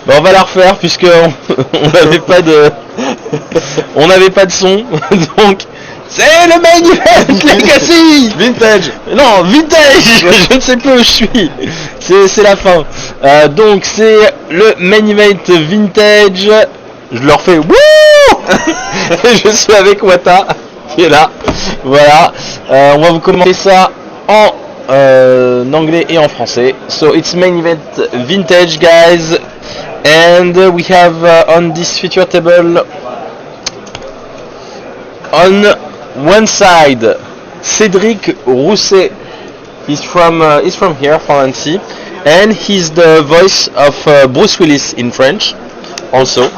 Bon, on va la refaire puisque on n'avait pas de on n'avait pas de son, donc c'est le main event Legacy. Vintage. Non, vintage. Je ne sais plus où je suis. C'est la fin. Donc c'est le main event vintage. Je leur fais wouh. Je suis avec Wata qui est là. Voilà. On va vous commenter ça en anglais et en français. So it's main event vintage, guys. And we have on this feature table on one side Cédric Rousset. He's from here, from Nancy, and he's the voice of Bruce Willis in French, also,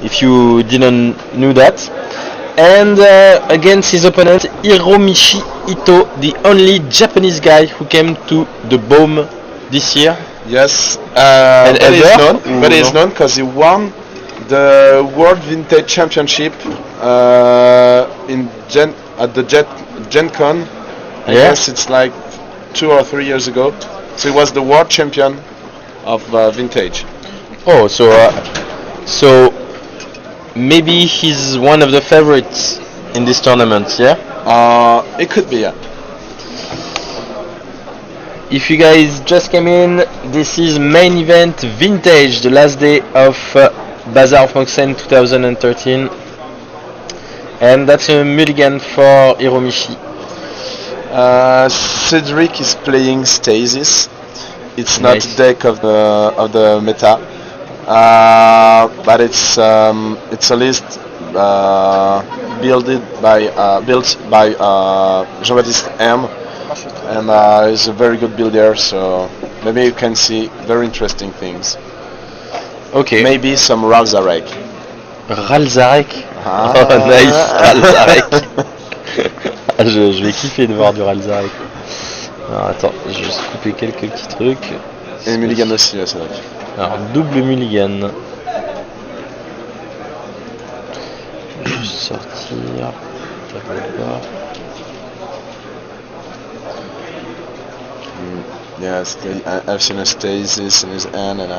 if you didn't know that. And against his opponent Hiromichi Ito, the only Japanese guy who came to the BOM this year. Yes, And but he's ever? known. But he's known because he won the World Vintage Championship at the Gen Con. I guess it's like 2 or 3 years ago. So he was the world champion of vintage. Oh, so maybe he's one of the favorites in this tournament, yeah? It could be, yeah. If you guys just came in, this is main event vintage, the last day of Bazaar of Moxen 2013, and that's a mulligan for Hiromichi. Cedric is playing Stasis. It's Nice. not a deck of the meta, but it's a list built by Jean-Baptiste M. And he's a very good builder, so maybe you can see very interesting things. Ok. Maybe some Ralzarek. Ralzarek. Ah. Oh nice, Ralzarek. je vais kiffer de voir du Ralzarek. Alors attends, je vais juste couper quelques petits trucs. Et Mulligan aussi, ouais, c'est vrai. Alors double mulligan. Je vais juste sortir. Yeah, I've seen a Stasis in his hand, and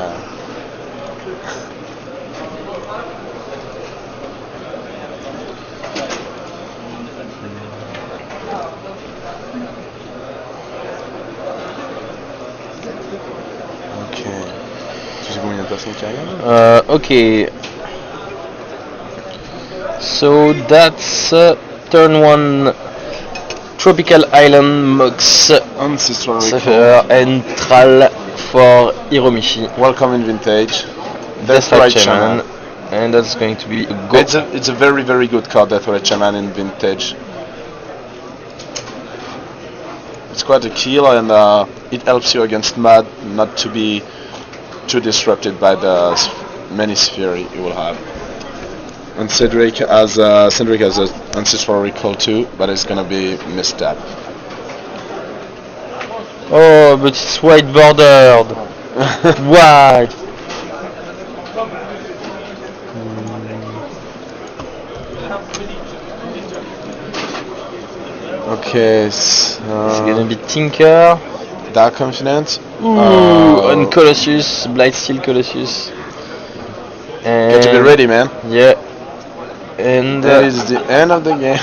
ok. Tu sais combien de personnes qui regardent? Okay. So that's turn 1 Tropical Island Mox Ancestral and Tral for Hiromichi. Welcome in Vintage. That's right, Shaman. And that's going to be a go. It's a very, very good card, Death Red Shaman in Vintage. It's quite a kill, and it helps you against Mud not to be too disrupted by the many sphere you will have. And Cedric has an Ancestral Recall too, but it's gonna be misstep. Oh, but it's white bordered. White. Okay, It's gonna be Tinker. Dark Confidence. Ooh, and Colossus, Blightsteel Colossus. And Got to be ready, man. Yeah. And That is the end of the game.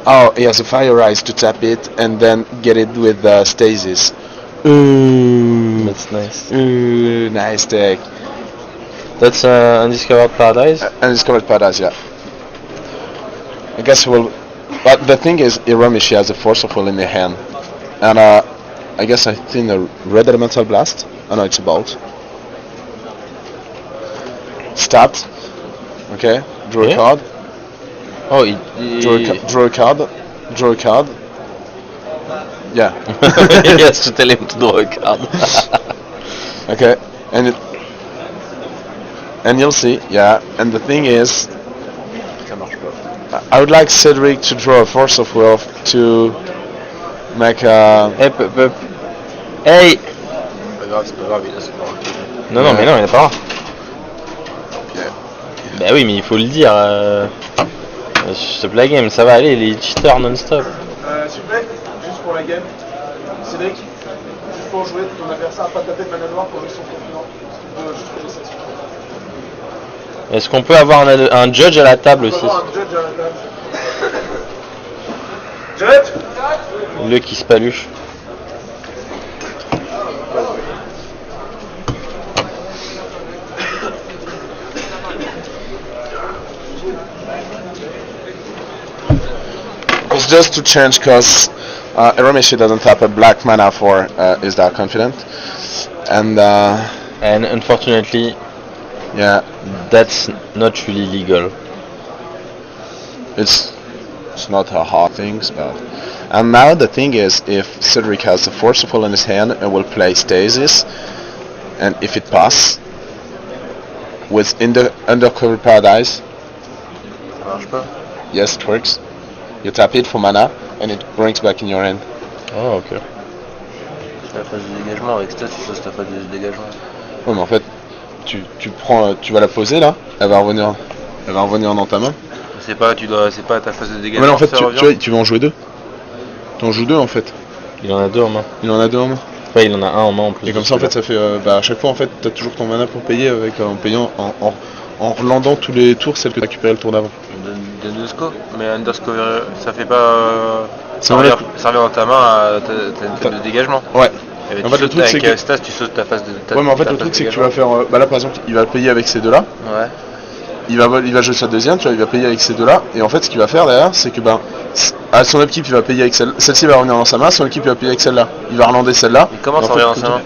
Oh, he has a Fire Eyes to tap it and then get it with Stasis. Ooh, that's nice. Ooh, nice deck. That's Undiscovered Paradise. Undiscovered Paradise, yeah. I guess we'll. But the thing is, Hiromichi has a Force of Will in the hand, and I guess I think a Red Elemental Blast. Oh no, it's a Bolt. Stat. Okay, draw a card. Oh, Draw a card. Draw a card. Yeah. He has to tell him to draw a card. Okay, and you'll see. Yeah, and the thing is, I would like Cedric to draw a Force of Will to make a. Hey. Non, non, Yeah. mais non, il n'y en a pas. Yeah. Bah oui, mais il faut le dire. Stop la game, ça va aller, les cheaters non-stop. S'il vous plaît, juste pour la game. Cédric, pour jouer, ton adversaire n'a pas tapé de mana noire pour jouer son concurrent. Tu peux juste laisser ça. Est-ce qu'on peut avoir un judge à la table aussi? On peut avoir un judge à la table. Judge? Le qui se paluche. It's just to change because Irameshi doesn't have a black mana for Is That Confident, and unfortunately, yeah, that's not really legal. it's not a hard thing, but and now the thing is, if Cedric has a Forceful in his hand, it will play Stasis, and if it passes with Undercover Paradise, Ça marche pas. yes, it works. You tap it for mana, and it brings back in your hand. Oh, ok. La phase de dégagement avec Stas, tu choses ta phase de dégagement. Ouais, mais en fait, tu prends, tu vas la poser là, elle va revenir dans ta main. C'est pas ta phase de dégagement. Mais là, en fait, ça tu revient. vois, tu vas en jouer deux. Tu en joues deux en fait. Il en a deux en main. Il en a deux en main. Ouais, il en a un en main en plus. Et comme ça, en fait, ça fait, à chaque fois, en fait, t'as toujours ton mana pour payer en payant, en relandant tous les tours celles que t'as récupéré le tour d'avant. De Nusco, mais Undercover, ça fait pas. Ça revient dans ta main, t'as une phase de dégagement. Ouais. Et En fait, le truc, c'est avec que Stas, tu sautes ta phase de. Ouais, mais en fait, le truc, c'est que tu vas faire, là, par exemple, il va payer avec ces deux-là. Ouais. Il va jouer sa deuxième, tu vois, il va payer avec ces deux-là. Et en fait, ce qu'il va faire derrière, c'est que à son équipe, il va payer avec celle-ci va revenir dans sa main, son équipe, il va payer avec celle-là. Il va relander celle-là. Et comment ça revient dans sa main?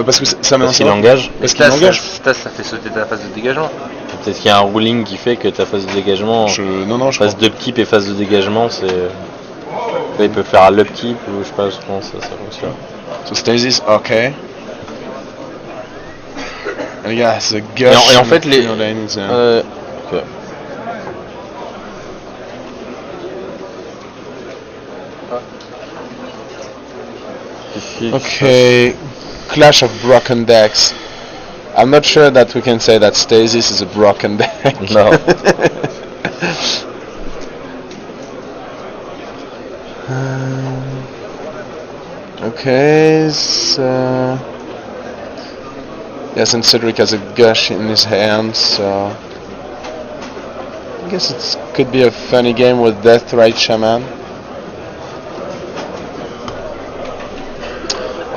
Parce que ça met Parce qu'il engage. Parce qu'il engage. Stas, ça fait sauter ta phase de dégagement. Peut-être qu'il y a un ruling qui fait que ta phase de dégagement, Non, je phase d'upkeep et phase de dégagement, c'est. Il peut faire l'upkeep ou je sais pas comment ça fonctionne. So Stasis, ok. Les gars, ce gars. Et en fait, les. Ok. Okay, clash of broken decks. I'm not sure that we can say that Stasis is a broken deck. No. Okay, so yes, and Cedric has a gush in his hand, so I guess it could be a funny game with Deathrite Shaman.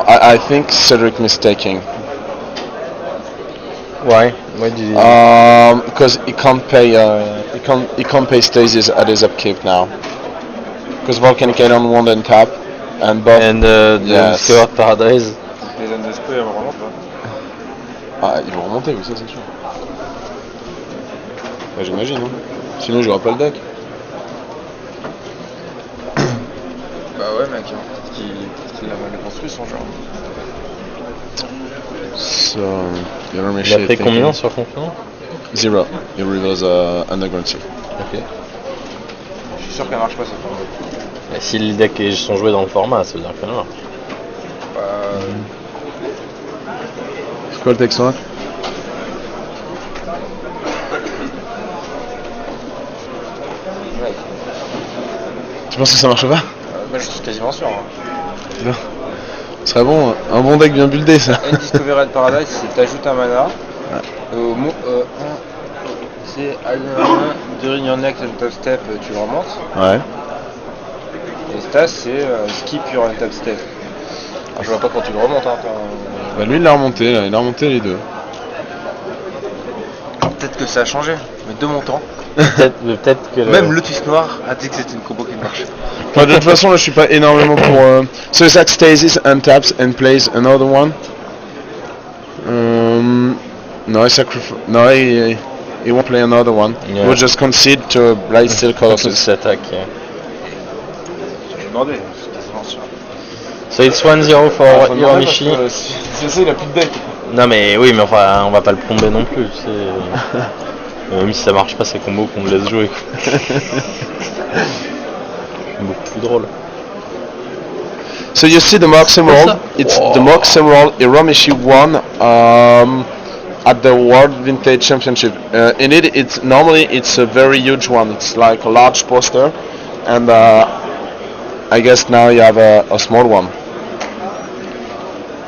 I think Cedric mistaking. Why? Why did he? Because he can't pay. He can't pay Stasis at his upkeep now. Because Volcanic Island won't untap, and both. And the yes. Discovered Paradise. Les zones d'esprit, elles remontent pas. Ah, ils vont remonter, oui, ça c'est sûr. Ouais, j'imagine, hein. Sinon, j'aurai pas le deck. Bah ouais, mec, hein. Qu'il a mal construit son genre. So, Il a fait combien sur concurrent? 0. He reveals Underground Sea. Ok. Je suis sûr qu'elle marche pas cette fois. Et si les decks sont joués dans le format, ça veut dire qu'elle marche. C'est quoi le texte là? Ouais. Tu penses que ça marche pas? Moi je suis quasiment sûr. Hein. Non. Ce serait bon, un bon deck bien buildé ça. And Discovered Paradise, c'est t'ajoutes un mana. C'est during your next top step, tu le remontes. Ouais. Et Stas, c'est skip your top step. Alors, je vois pas quand tu le remontes. Hein, Bah lui il l'a remonté là, il a remonté les deux. Peut-être que ça a changé, mais de mon temps. Peut-être que. Même le twist noir a dit que c'était une combo qui marchait. Enfin, de toute façon là je suis pas énormément pour. So is that Stasis untaps and plays another one? No, he won't play another one. Yeah. He will just concede to Blight Steel Colossus. Attack, yeah. Je vais demander, c'est quasiment sûr. So it's 1-0 for Hiromichi. C'est ça, il a plus de deck. Non mais oui, mais enfin on va pas le plomber non plus. Même si ça marche pas ces combos qu'on me laisse jouer. Beaucoup plus drôle. So you see the Mox Emerald. It's the Mox Emerald Hiromichi won at the World Vintage Championship. Indeed, it's a very huge one. It's like a large poster, and I guess now you have a small one.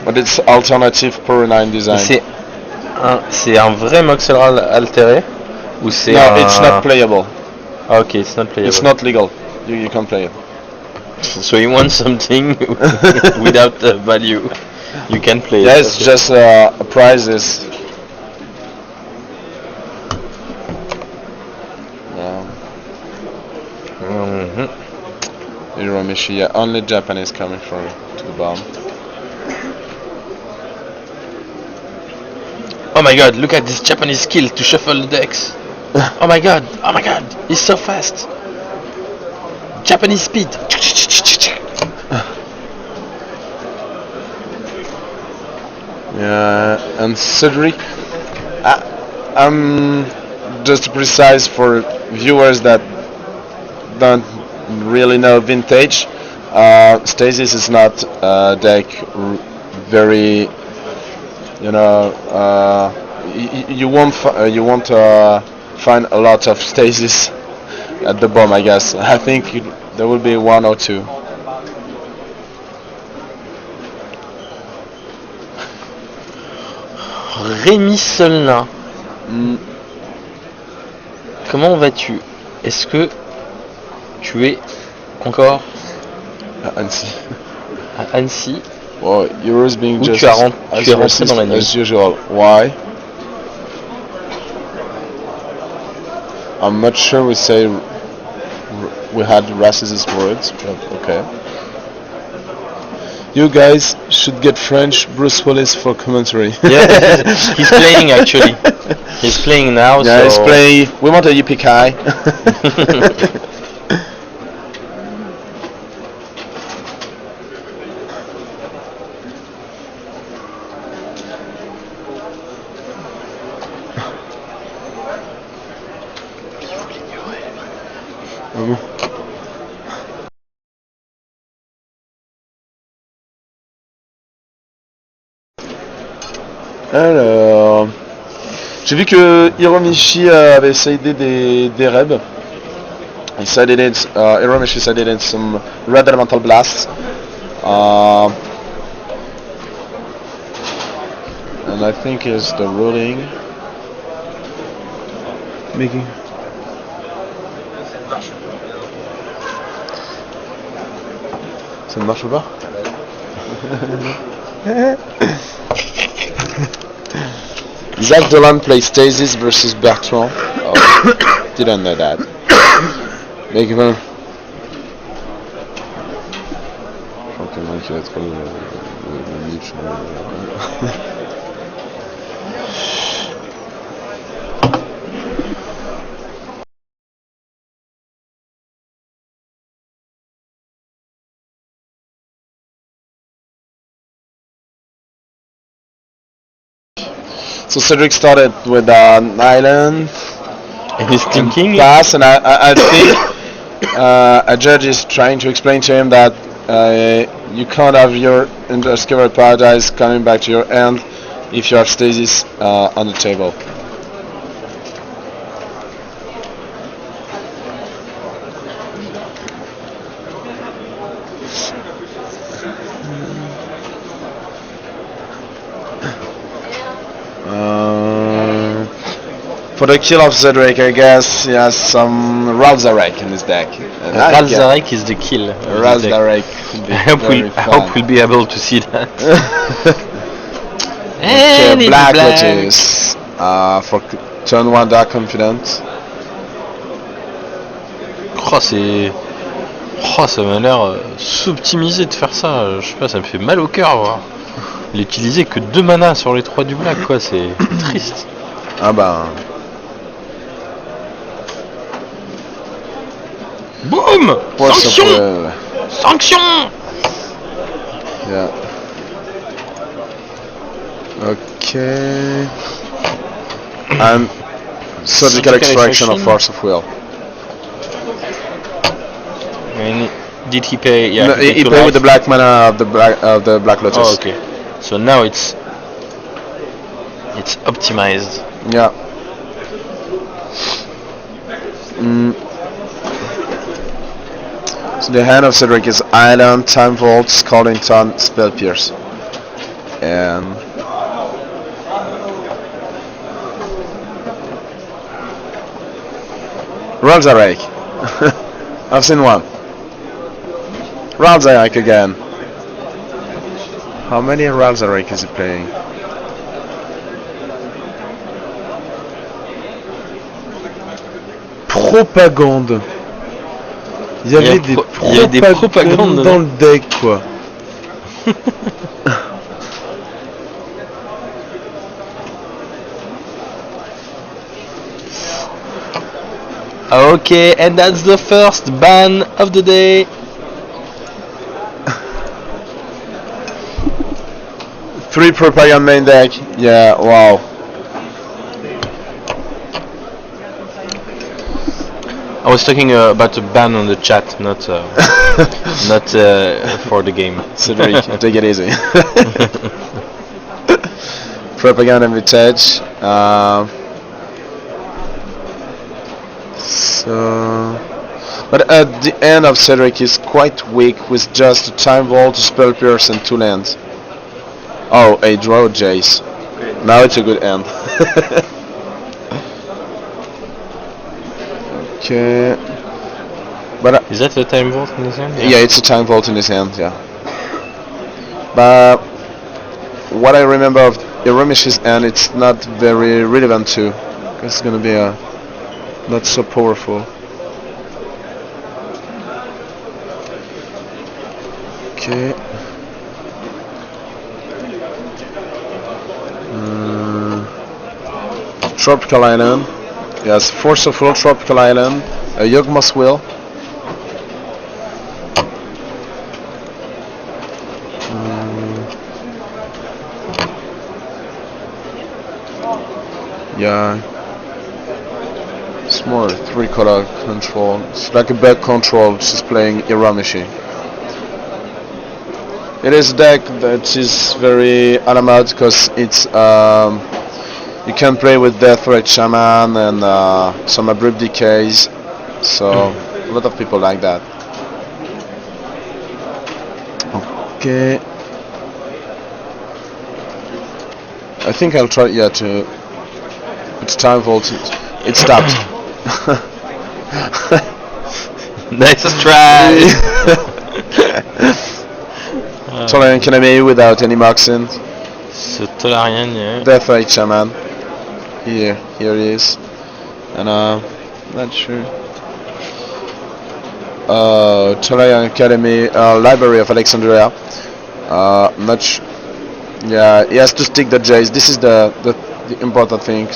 But it's alternative Power 9 design. C'est un vrai Moxel altéré ou c'est No, un... it's not playable. Ah, ok, it's not playable. It's not legal. You can't play it. So you want something without value. You can play Yeah, it. it's Okay. just a prizes. Mhm. Hiromishi, yeah, only Japanese coming from to the bomb. Oh my god, look at this Japanese skill to shuffle the decks. Oh my god, he's so fast. Japanese speed. Yeah, and Cedric, I'm just to precise for viewers that don't really know vintage. Stasis is not a deck very, you know, you won't find a lot of Stasis at the bomb. I guess I think there will be one or two. Rémi Solna, Mm, comment vas-tu? Est-ce que tu es encore Annecy. à Annecy Well, yours being ou just tu es rentré as dans la nuit? as usual. Why? I'm not sure we had racist words, but okay. You guys should get French Bruce Willis for commentary. Yeah, he's playing actually. He's playing now. Yeah, so... he's playing. We want a yippee-ki. Alors, j'ai vu que Hiromishi avait essayé des rebs. He said Hiromishi said it in some red elemental blasts. And I think is the ruling making. Ça ne marche pas? Zach Dolan plays Stasis versus Bertrand. Oh, didn't know that. Make him. Je crois qu'il va être le Mitch. So Cedric started with an island And he's thinking. pass, and I think a judge is trying to explain to him that you can't have your Undiscovered Paradise coming back to your hand if you have Stasis on the table. For the kill of Zedric, I guess he has some Ralzarek in his deck. Ralzarek is the kill. Ralzarek. I hope we'll be able to see that. Okay, And it's Black black. Lotus for turn 1 Dark Confident. Oh, c'est... Oh, ça m'a l'air s'optimiser de faire ça. Je sais pas, ça me fait mal au cœur. Voir. Il utilisait que 2 mana sur les 3 du black, quoi. C'est triste. Ah ben. Boum! Sanction! Sanction! Yeah. Okay. And surgical extraction of Force of Will. And did he pay? Yeah, No, he played with the black mana of the Black Lotus. Oh, okay. So now it's optimized. Yeah. So the hand of Cedric is Island, Time Vault, Scalding Ton, Spell Pierce. and Ralzarek. I've seen one. Ralzarek again. How many Ralzarek is he playing? Propagande. Il y avait des propagandes dans le deck, quoi. Okay, and that's the first ban of the day. Three propaganda main deck. Yeah, wow. I was talking about a ban on the chat, not not for the game. Cedric, take it easy. Propaganda vintage. But at the end of Cedric is quite weak with just a Time Vault, a Spell Pierce and 2 lands. Oh, a draw Jace. Now it's a good end. Okay. But is that a Time Vault in his hand? yeah, it's a Time Vault in his hand, yeah. But what I remember of Iramish's end, it's not very relevant too. It's gonna be not so powerful. Okay. Tropical Island. Yes, Force of Will, Tropical Island, a Yawgmoth's Will. Yeah. It's more 3-color control. It's like a back control, she's playing Iramishi. It is a deck that is very alamad because it's you can play with Death Red Shaman and some Abrupt Decays, so a lot of people like that. Okay. I think I'll try, yeah, to put Time Vault. It stopped. Nice try! Tolarian Kaname without any Moxin. So Tolarian, yeah. Death Red Shaman. Here he is, and not sure. Tolarian Academy, Library of Alexandria. Not yeah, he has to stick the Jays. This is the important thing,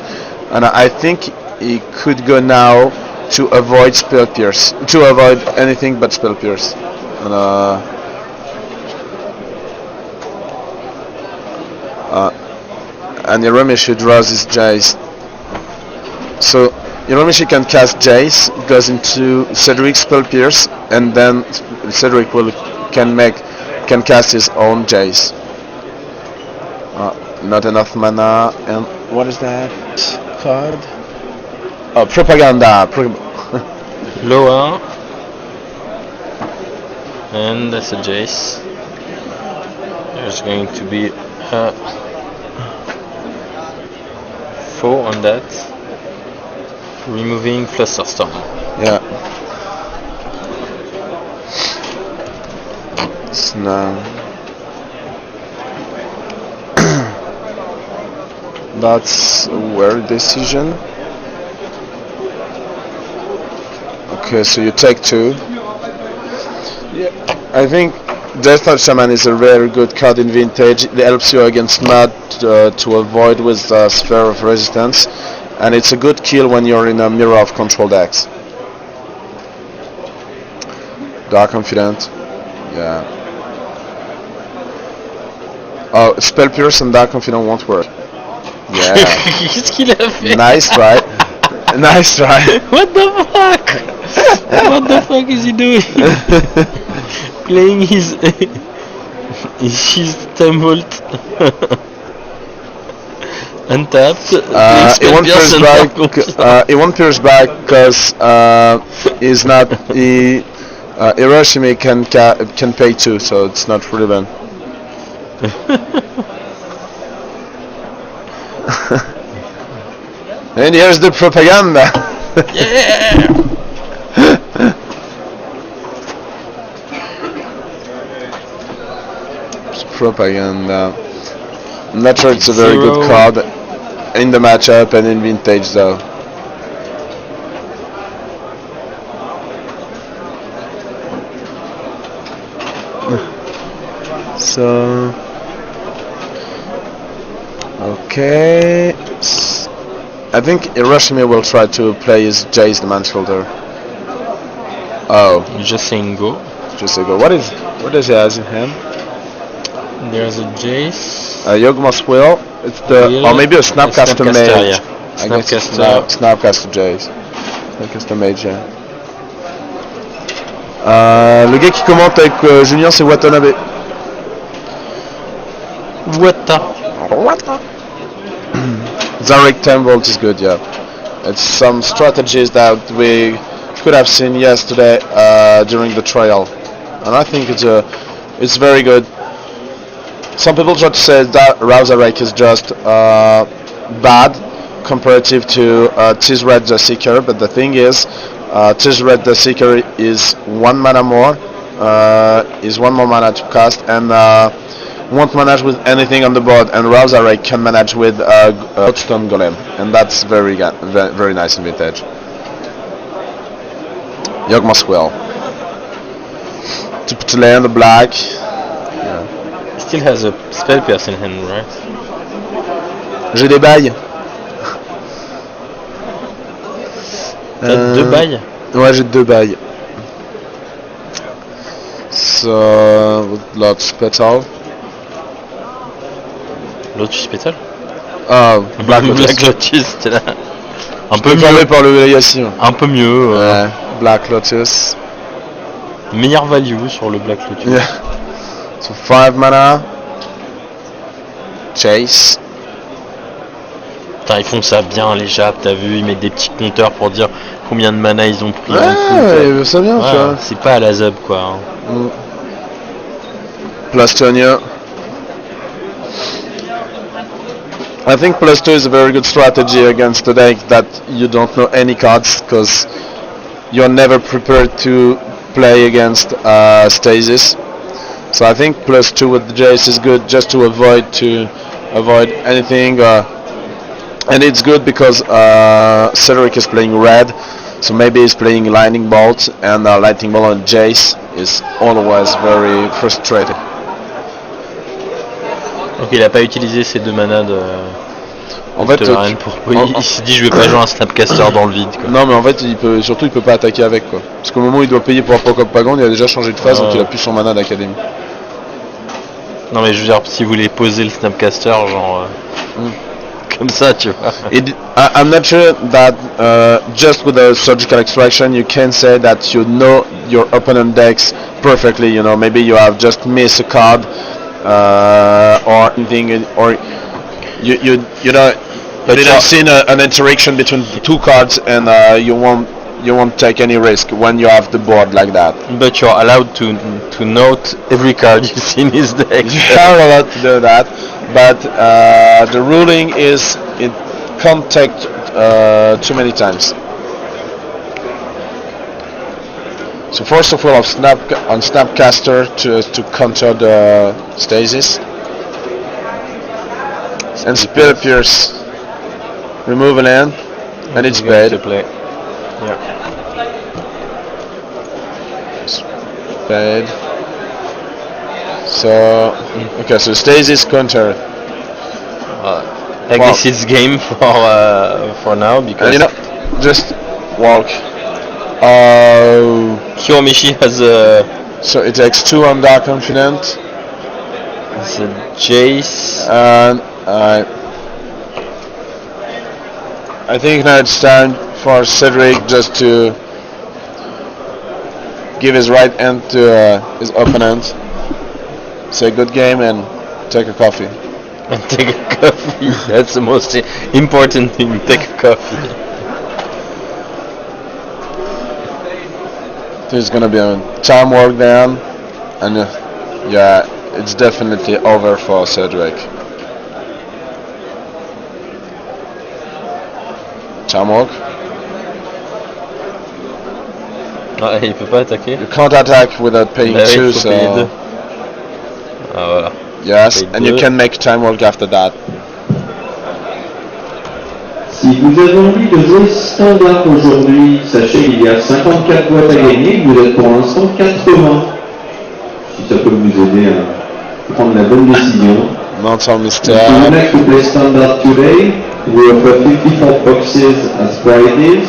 and I think he could go now to avoid Spell Pierce, to avoid anything but Spell Pierce, and Hiromishi draws his Jace. So Hiromishi can cast Jace, goes into Cedric's Spell Pierce, and then Cedric can cast his own Jace. Not enough mana, and what is that card? Oh, Propaganda. Lower. And that's a Jace. There's going to be a 4 on that. Removing Flusterstorm. Yeah. So now that's a weird decision. Okay, so you take 2. Yeah, I think Death Touch Shaman is a very good card in Vintage. It helps you against Mud to avoid with Sphere of Resistance, and it's a good kill when you're in a Mirror of Control decks. Dark Confident, yeah. Oh, Spell Pierce and Dark Confident won't work. Yeah. Qu'est-ce qu'il a fait? Nice try. Nice try. What the fuck? What the fuck is he doing? Playing his Time Vault. Untapped. He won't pierce back because he's not. Hiroshima can pay 2, so it's not relevant. And here's the propaganda. Yeah. It's propaganda. I'm not sure it's a very 0. good card in the matchup and in vintage though. So okay, I think Hiroshima will try to play his Jace the Manfielder. Oh, You're just saying go. just a go. What does he have in hand? There's a Jace. Yogmoth Will. It's the Will. or maybe a Snapcaster Mage. Yeah. I guess it's Snapcaster. Snapcaster Jace. Snapcaster Mage. Yeah. Le gars qui commente avec Julien, c'est Watanabe. Wata. Zarek 10 volt is good, yeah. It's some strategies that we could have seen yesterday during the trial, and I think it's very good. Some people try to say that Zarek is just bad comparative to Tizred the Seeker, but the thing is, Tizred the Seeker is 1 mana more, is 1 more mana to cast, and won't manage with anything on the board, and Zarek can manage with Stone Golem, and that's very nice in vintage. Yogmoth Will. To land the black. Yeah. Still has a spell pierce in hand, right? J'ai des bails. T'as 2 bails? Ouais, j'ai 2 bails. So, Lotus Petal. Lotus Petal? Ah, Black Lotus. Black Lotus, t'es là. Un Je peu peux mieux. parler par le Legacy. Un peu mieux. Ouais, Black Lotus. Meilleur value sur le Black Lotus. Yeah. So 5 mana. Chase. Putain, ils font ça bien, les Japs, t'as vu, ils mettent des petits compteurs pour dire combien de mana ils ont pris. Ouais, ça bien, tu Voilà, vois. c'est pas à la zub, quoi. Hein. Plastonia. I think plus 2 is a very good strategy against a deck that you don't know any cards, because you're never prepared to play against Stasis. So I think plus 2 with the Jace is good just to avoid anything. And it's good because Cedric is playing red, so maybe he's playing Lightning Bolt, and Lightning Bolt on Jace is always very frustrating. Donc il a pas utilisé ses 2 manas de En fait, Reine pour il s'est dit je vais pas jouer un Snapcaster dans le vide, quoi. Non, mais en fait il peut pas attaquer avec, quoi. Parce qu'au moment où il doit payer pour un propagande, il a déjà changé de phase, donc il a plus son mana d'académie. Non mais je veux dire, si vous voulez poser le Snapcaster genre comme ça, tu vois. I'm not sure that just with the surgical extraction you can say that you know your opponent decks perfectly. You know, maybe you have just missed a card or anything, or you know, But you didn't see an interaction between 2 cards, and you won't take any risk when you have the board like that. But you're allowed to note every card you see in his deck. You are allowed to do that, but the ruling is it can't take too many times. So first of all, on Snapcaster to counter the Stasis, and Spirit Pierce, remove an end, and it's bad. Play. Yeah. Bad. So okay, so Stasis counter. I guess it's game for now, because And you know, just walk. Kiyomichi has a So it takes 2 on Dark Confident, Jace. and I think now it's time for Cedric just to give his right hand to his opponent, say good game, and take a coffee. And take a coffee. That's the most important thing. Take a coffee. There's gonna be a time work down, and yeah, it's definitely over for Cedric. Time walk. Ah, il peut pas attaquer. You can't attack without paying Bah oui, 2, faut payer so 2. Ah voilà. yes, Paye and you 2. can make time walk after that. Si vous avez envie de jouer standard aujourd'hui, sachez qu'il y a 54 boîtes à gagner, vous êtes pour l'instant 80. Si ça peut vous aider à prendre la bonne décision. Mental If you mistake. would like to play standard today, we offer 54 boxes as prizes,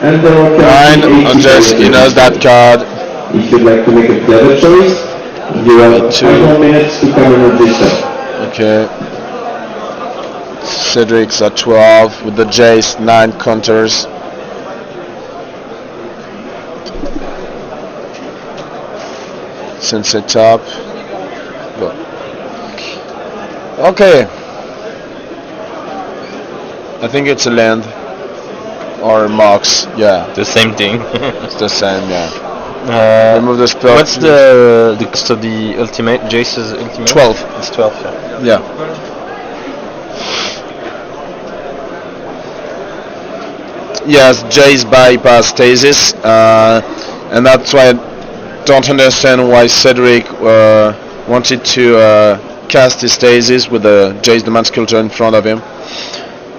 and there are Nine, currently 80 Andres, he knows that card. If you'd like to make a clever choice, you have 5 more minutes to come and register. Okay. Cedric's at 12 with the Jace, 9 counters. Sensei top. Go. Okay. I think it's a land. Or Mox, yeah. The same thing. It's the same, yeah. Remove the spell. What's the cost of the ultimate? Jace's ultimate? 12. It's 12, yeah. Yeah. Yes, Jace bypass stasis, and that's why I don't understand why Cedric wanted to cast his stasis with the Jace the Mind Sculptor in front of him.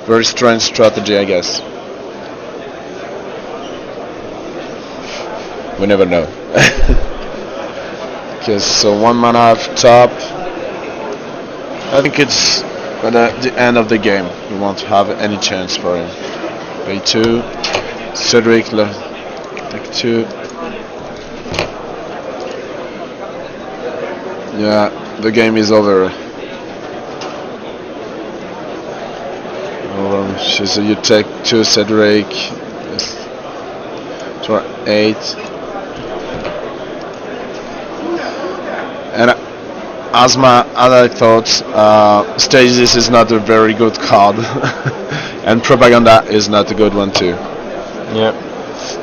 Very strange strategy, I guess. We never know. Okay, so 1 mana off top. I think it's at the end of the game. We won't have any chance for him. Pay 2. Cedric like 2. Yeah, the game is over. So you take 2 Cedric. 8. And as I thought, Stasis is not a very good card, and Propaganda is not a good one too. Yeah.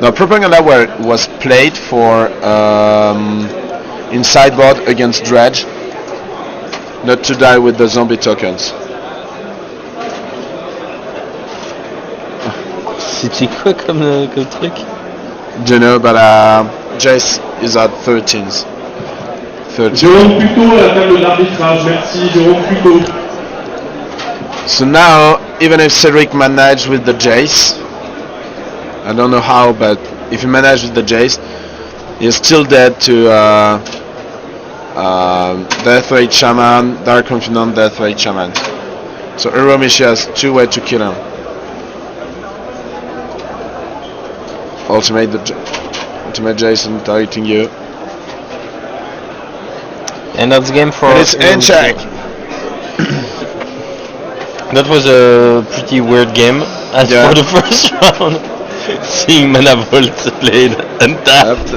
Now Propaganda was played for in sideboard against Dredge, not to die with the zombie tokens. C'était quoi comme truc? Do you know, but Jace is at 13s. 13. Jérôme Puteau à la table d'arbitrage, merci Jérôme Puteau. So now, even if Cedric managed with the Jace, I don't know how, but if he managed with the Jace, he's still dead to Death Ray Shaman, Dark Confidant, Death Ray Shaman. So Uromishi has 2 ways to kill him. Ultimate Jason targeting you. And that's game for. And it's end check. That was a pretty weird game. As Yeah. for the first round, seeing Mana Vault played untapped.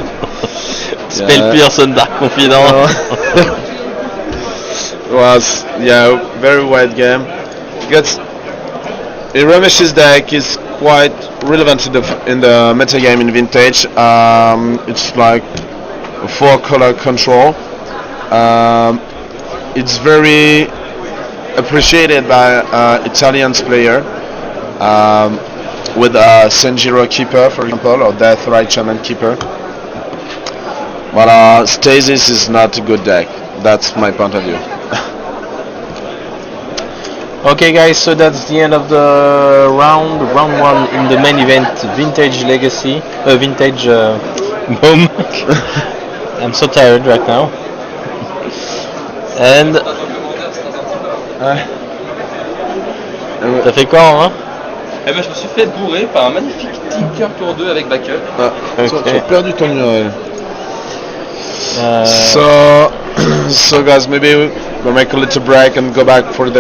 Spell Pierce and Dark Confidant. Was very wide game. Because Uramish's deck is quite relevant in the meta game in Vintage. It's like a 4-color control. It's very appreciated by Italian player with Senjiro Keeper, for example, or Death Right Shaman Keeper. But Stasis is not a good deck. That's my point of view. Okay guys, so that's the end of the round 1 in the main event, Vintage Legacy, Vintage BOM. I'm so tired right now. And t'as fait quoi hein? Eh ben je me suis fait bourrer par un magnifique Tinker Tour 2 avec backup. Tu as perdu ton URL. Uh, So guys, maybe we'll make a little break and go back for the